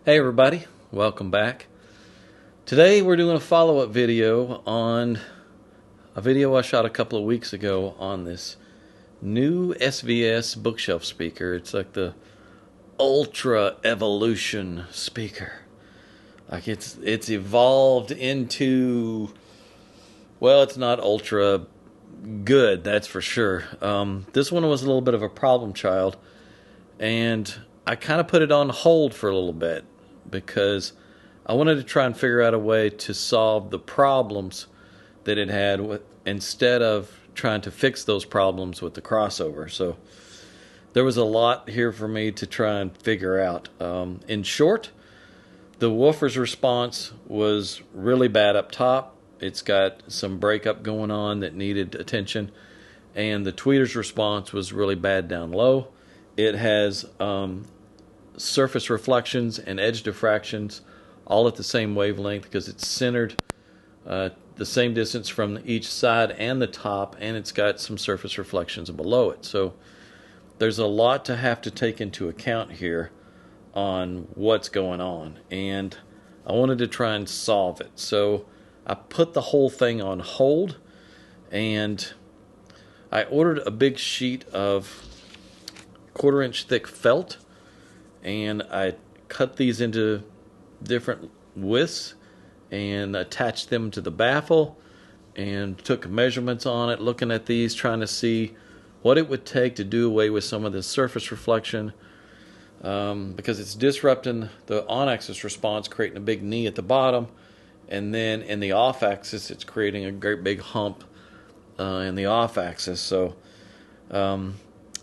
Hey everybody, welcome back. Today we're doing a follow-up video on a video I shot a couple of weeks ago on this new SVS bookshelf speaker. It's like the Ultra Evolution speaker. Like it's evolved into, well, it's not ultra good, that's for sure. This one was a little bit of a problem child, and I kind of put it on hold for a little bit because I wanted to try and figure out a way to solve the problems that it had instead of trying to fix those problems with the crossover. So there was a lot here for me to try and figure out. In short, the woofer's response was really bad up top. It's got some breakup going on that needed attention, and the tweeter's response was really bad down low. It has surface reflections and edge diffractions all at the same wavelength because it's centered the same distance from each side and the top, and it's got some surface reflections below it. So there's a lot to have to take into account here on what's going on, and I wanted to try and solve it. So I put the whole thing on hold, and I ordered a big sheet of 1/4 inch thick felt, and I cut these into different widths and attached them to the baffle and took measurements on it, looking at these, trying to see what it would take to do away with some of the surface reflection, because it's disrupting the on-axis response, creating a big knee at the bottom, and then in the off-axis it's creating a great big hump in the off-axis. So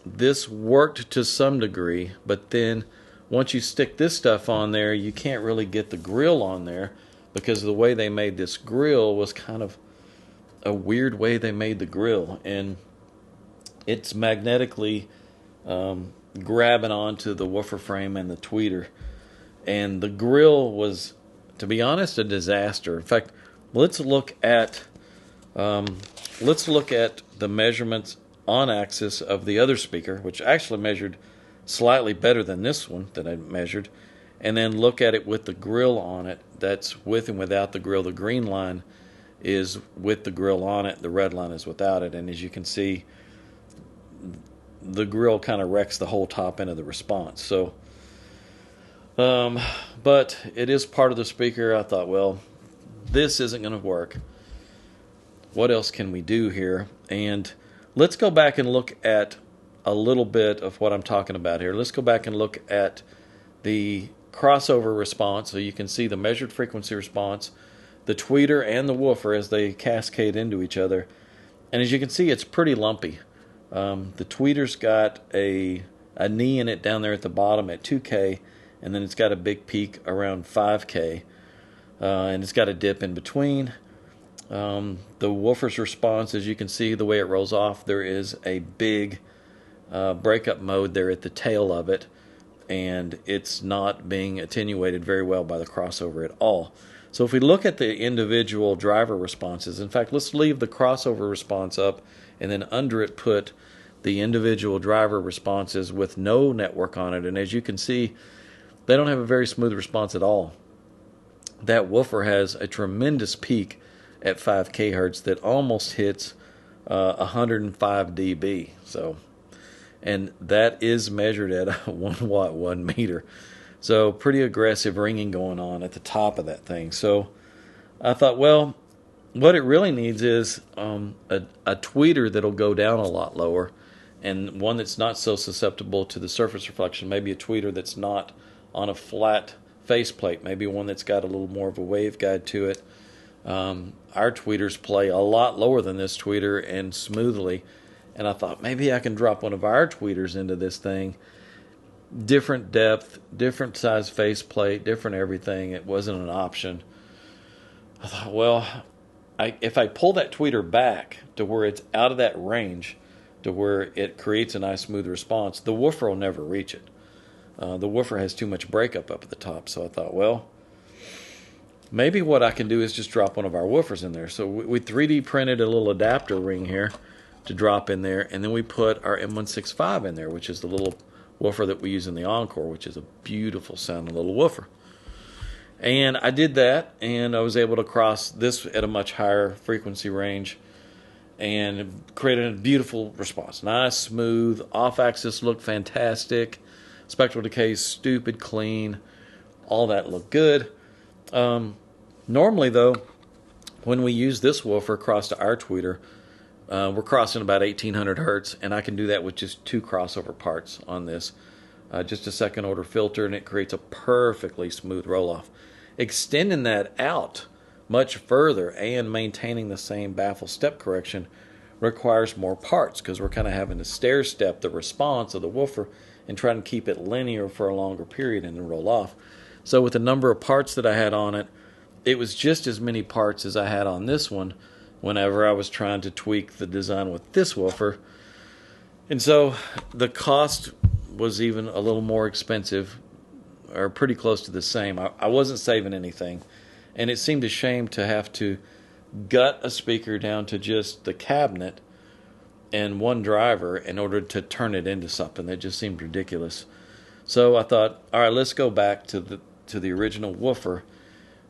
this worked to some degree, but then once you stick this stuff on there, you can't really get the grill on there because the way they made this grill was kind of a weird way they made the grill, and it's magnetically grabbing onto the woofer frame and the tweeter, and the grill was, to be honest, a disaster. In fact, let's look at the measurements on axis of the other speaker, which actually measured slightly better than this one that I measured, and then look at it with the grill on it. That's with and without the grill. The green line is with the grill on it, the red line is without it, and as you can see, the grill kind of wrecks the whole top end of the response. So but it is part of the speaker. I thought, well, this isn't going to work. What else can we do here? And let's go back and look at a little bit of what I'm talking about here. Let's go back and look at the crossover response so you can see the measured frequency response, the tweeter and the woofer as they cascade into each other. And as you can see, it's pretty lumpy. The tweeter's got a knee in it down there at the bottom at 2K, and then it's got a big peak around 5K, and it's got a dip in between. The woofer's response, as you can see, the way it rolls off, there is a big breakup mode there at the tail of it, and it's not being attenuated very well by the crossover at all. So if we look at the individual driver responses, in fact, let's leave the crossover response up, and then under it put the individual driver responses with no network on it, and as you can see, they don't have a very smooth response at all. That woofer has a tremendous peak at 5 kHz that almost hits 105 dB. So, and that is measured at 1 watt, 1 meter. So pretty aggressive ringing going on at the top of that thing. So I thought, well, what it really needs is a tweeter that'll go down a lot lower, and one that's not so susceptible to the surface reflection. Maybe a tweeter that's not on a flat faceplate. Maybe one that's got a little more of a waveguide to it. Our tweeters play a lot lower than this tweeter and smoothly, and I thought maybe I can drop one of our tweeters into this thing. Different depth, different size faceplate, different everything. It wasn't an option. I thought, well, if I pull that tweeter back to where it's out of that range, to where it creates a nice smooth response, the woofer will never reach it. The woofer has too much breakup up at the top, so I thought, well, maybe what I can do is just drop one of our woofers in there. So we 3D printed a little adapter ring here to drop in there, and then we put our M165 in there, which is the little woofer that we use in the Encore, which is a beautiful sounding little woofer. And I did that, and I was able to cross this at a much higher frequency range and created a beautiful response. Nice, smooth, off-axis looked fantastic. Spectral decay, stupid clean. All that looked good. Normally, though, when we use this woofer across to our tweeter, we're crossing about 1800 hertz, and I can do that with just 2 crossover parts on this. Just a second order filter, and it creates a perfectly smooth roll-off. Extending that out much further and maintaining the same baffle step correction requires more parts, because we're kind of having to stair step the response of the woofer and try to keep it linear for a longer period and then roll off. So with the number of parts that I had on it, it was just as many parts as I had on this one whenever I was trying to tweak the design with this woofer. And so the cost was even a little more expensive, or pretty close to the same. I wasn't saving anything, and it seemed a shame to have to gut a speaker down to just the cabinet and one driver in order to turn it into something. That just seemed ridiculous. So I thought, all right, let's go back to the original woofer,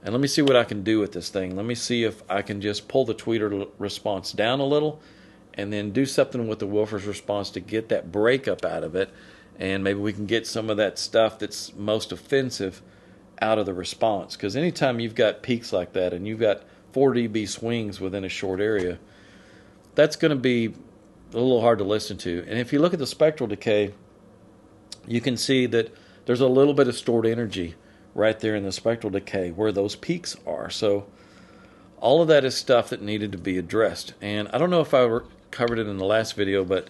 and let me see what I can do with this thing. Let me see if I can just pull the tweeter response down a little and then do something with the woofer's response to get that breakup out of it, and maybe we can get some of that stuff that's most offensive out of the response. Because anytime you've got peaks like that and you've got 4 dB swings within a short area, that's going to be a little hard to listen to. And if you look at the spectral decay, you can see that there's a little bit of stored energy right there in the spectral decay where those peaks are. So all of that is stuff that needed to be addressed. And I don't know if I covered it in the last video, but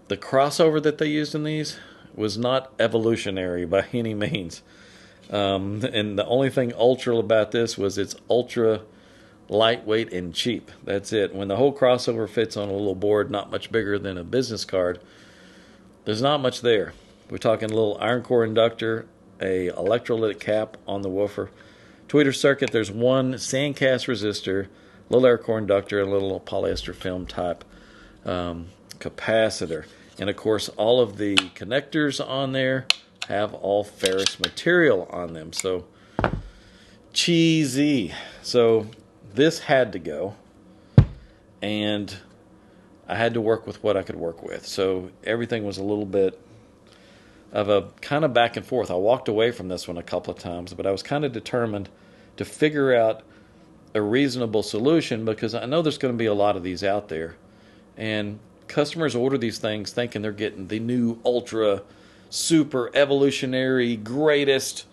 the crossover that they used in these was not evolutionary by any means. And the only thing ultra about this was it's ultra lightweight and cheap. That's it. When the whole crossover fits on a little board not much bigger than a business card, there's not much there. We're talking a little iron core inductor, a electrolytic cap on the woofer, tweeter circuit. There's one sandcast resistor, little air core inductor, and a little polyester film type capacitor. And of course, all of the connectors on there have all ferrous material on them. So cheesy. So this had to go, and I had to work with what I could work with. So everything was a little bit of a kind of back and forth. I walked away from this one a couple of times, but I was kind of determined to figure out a reasonable solution, because I know there's going to be a lot of these out there, and customers order these things thinking they're getting the new ultra super evolutionary greatest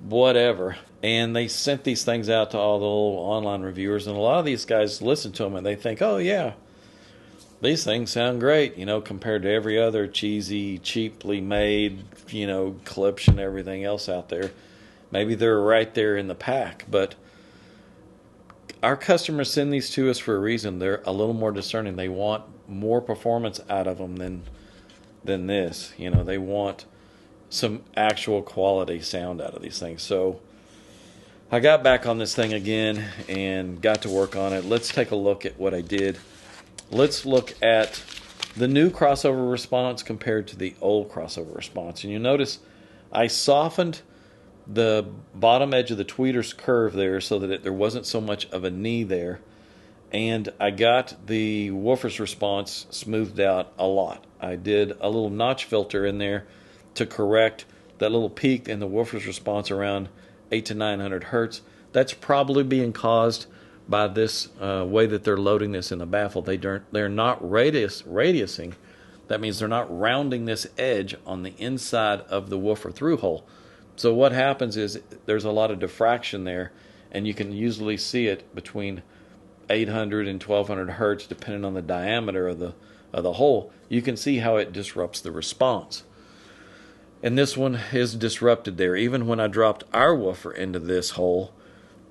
whatever, and they sent these things out to all the little online reviewers, and a lot of these guys listen to them and they think, oh yeah, these things sound great, compared to every other cheesy, cheaply made, clips and everything else out there. Maybe they're right there in the pack, but our customers send these to us for a reason. They're a little more discerning. They want more performance out of them than this. They want some actual quality sound out of these things. So I got back on this thing again and got to work on it. Let's take a look at what I did. Let's look at the new crossover response compared to the old crossover response. And you notice I softened the bottom edge of the tweeter's curve there so that there wasn't so much of a knee there. And I got the woofer's response smoothed out a lot. I did a little notch filter in there to correct that little peak in the woofer's response around 800 to 900 hertz. That's probably being caused by this way that they're loading this in the baffle. They're not radiusing. That means they're not rounding this edge on the inside of the woofer through hole. So what happens is there's a lot of diffraction there, and you can usually see it between 800 and 1200 hertz depending on the diameter of the hole. You can see how it disrupts the response. And this one is disrupted there. Even when I dropped our woofer into this hole,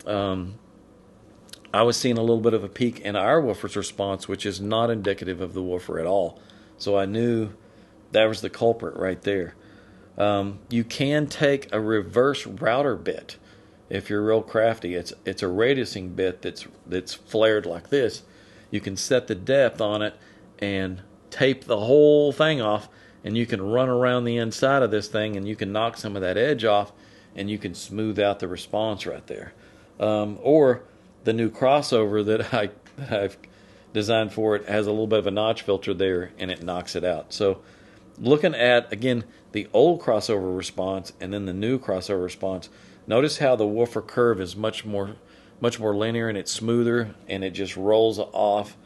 I was seeing a little bit of a peak in our woofer's response, which is not indicative of the woofer at all. So I knew that was the culprit right there. You can take a reverse router bit if you're real crafty. It's a radiusing bit that's flared like this. You can set the depth on it and tape the whole thing off, and you can run around the inside of this thing and you can knock some of that edge off, and you can smooth out the response right there. Or the new crossover that I've designed for it has a little bit of a notch filter there, and it knocks it out. So looking at, again, the old crossover response and then the new crossover response, notice how the woofer curve is much more linear, and it's smoother, and it just rolls off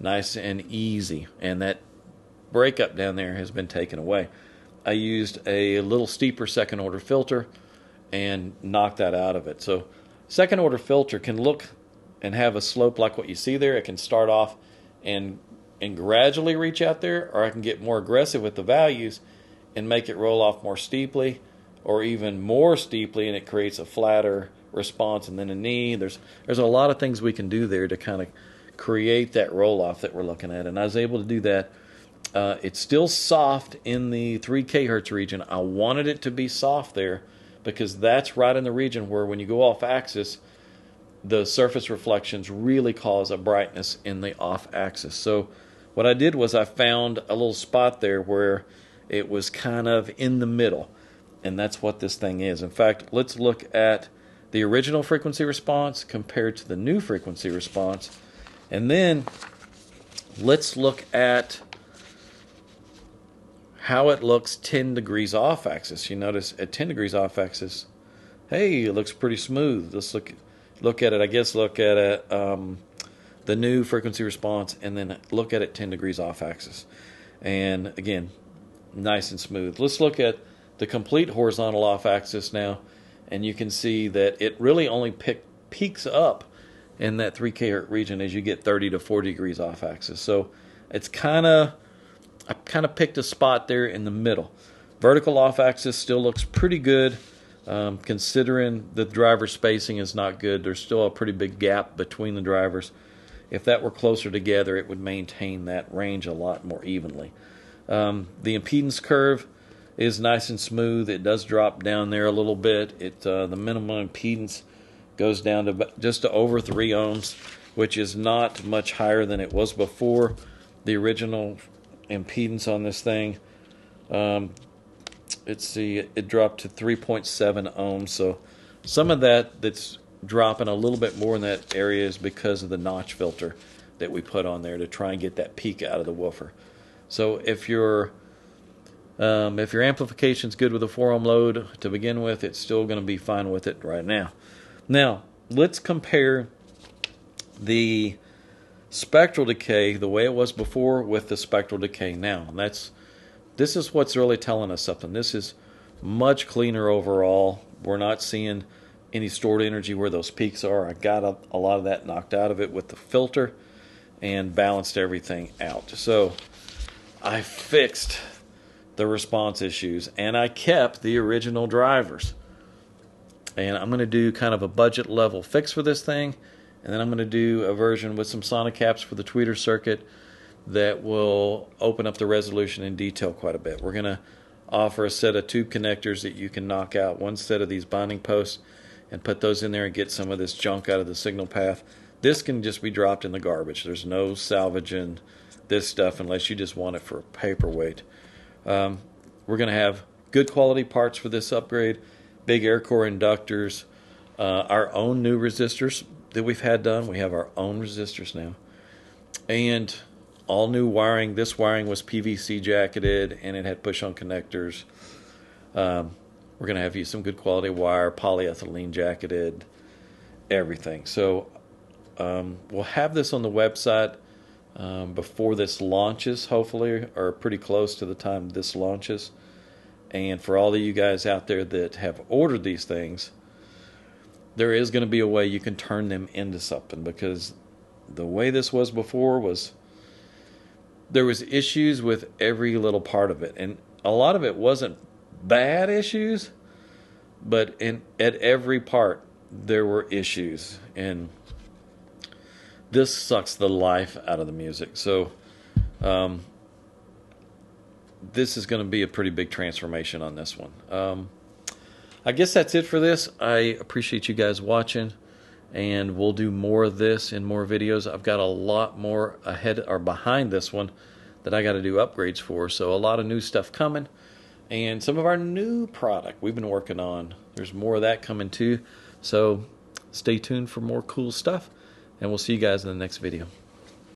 nice and easy, and that breakup down there has been taken away. I used a little steeper second order filter and knocked that out of it. So second order filter can look and have a slope like what you see there. It can start off and gradually reach out there, or I can get more aggressive with the values and make it roll off more steeply, or even more steeply, and it creates a flatter response and then a knee. There's a lot of things we can do there to kind of create that roll off that we're looking at, and I was able to do that. It's still soft in the 3 kHz region. I wanted it to be soft there because that's right in the region where when you go off axis, the surface reflections really cause a brightness in the off axis. So what I did was I found a little spot there where it was kind of in the middle, and that's what this thing is. In fact, let's look at the original frequency response compared to the new frequency response, and then let's look at how it looks 10 degrees off axis. You notice at 10 degrees off axis, hey, it looks pretty smooth. Let's look at it. I guess look at it, the new frequency response, and then look at it 10 degrees off axis. And again, nice and smooth. Let's look at the complete horizontal off axis now, and you can see that it really only peaks up in that 3 kHz region as you get 30 to 40 degrees off axis. So it's I kind of picked a spot there in the middle. Vertical off axis still looks pretty good, considering the driver spacing is not good. There's still a pretty big gap between the drivers. If that were closer together, it would maintain that range a lot more evenly. The impedance curve is nice and smooth. It does drop down there a little bit. The minimum impedance goes down to just over 3 ohms, which is not much higher than it was before. The original impedance on this thing, let's see, it dropped to 3.7 ohms. So some of that's dropping a little bit more in that area is because of the notch filter that we put on there to try and get that peak out of the woofer. So if your amplification's good with a 4 ohm load to begin with, it's still going to be fine with it right now. Now, let's compare the spectral decay the way it was before with the spectral decay now. And this is what's really telling us something. This is much cleaner overall. We're not seeing any stored energy where those peaks are. I got a lot of that knocked out of it with the filter and balanced everything out. So I fixed the response issues, and I kept the original drivers. And I'm going to do kind of a budget level fix for this thing, and then I'm going to do a version with some sonic caps for the tweeter circuit that will open up the resolution in detail quite a bit. We're going to offer a set of tube connectors that you can knock out one set of these binding posts and put those in there and get some of this junk out of the signal path. This can just be dropped in the garbage. There's no salvaging this stuff unless you just want it for paperweight. We're going to have good quality parts for this upgrade, big air core inductors, our own new resistors that we've had done. We have our own resistors now, and all new wiring. This wiring was PVC jacketed, and it had push-on connectors. We're going to have some good quality wire, polyethylene jacketed, everything. So we'll have this on the website before this launches, hopefully, or pretty close to the time this launches. And for all of you guys out there that have ordered these things, there is going to be a way you can turn them into something, because the way this was before was there was issues with every little part of it, and a lot of it wasn't bad issues, but at every part there were issues, and this sucks the life out of the music. So this is going to be a pretty big transformation on this one. I guess that's it for this. I appreciate you guys watching, and we'll do more of this in more videos. I've got a lot more ahead or behind this one that I got to do upgrades for, so a lot of new stuff coming, and some of our new product we've been working on. There's more of that coming too. So stay tuned for more cool stuff, and we'll see you guys in the next video.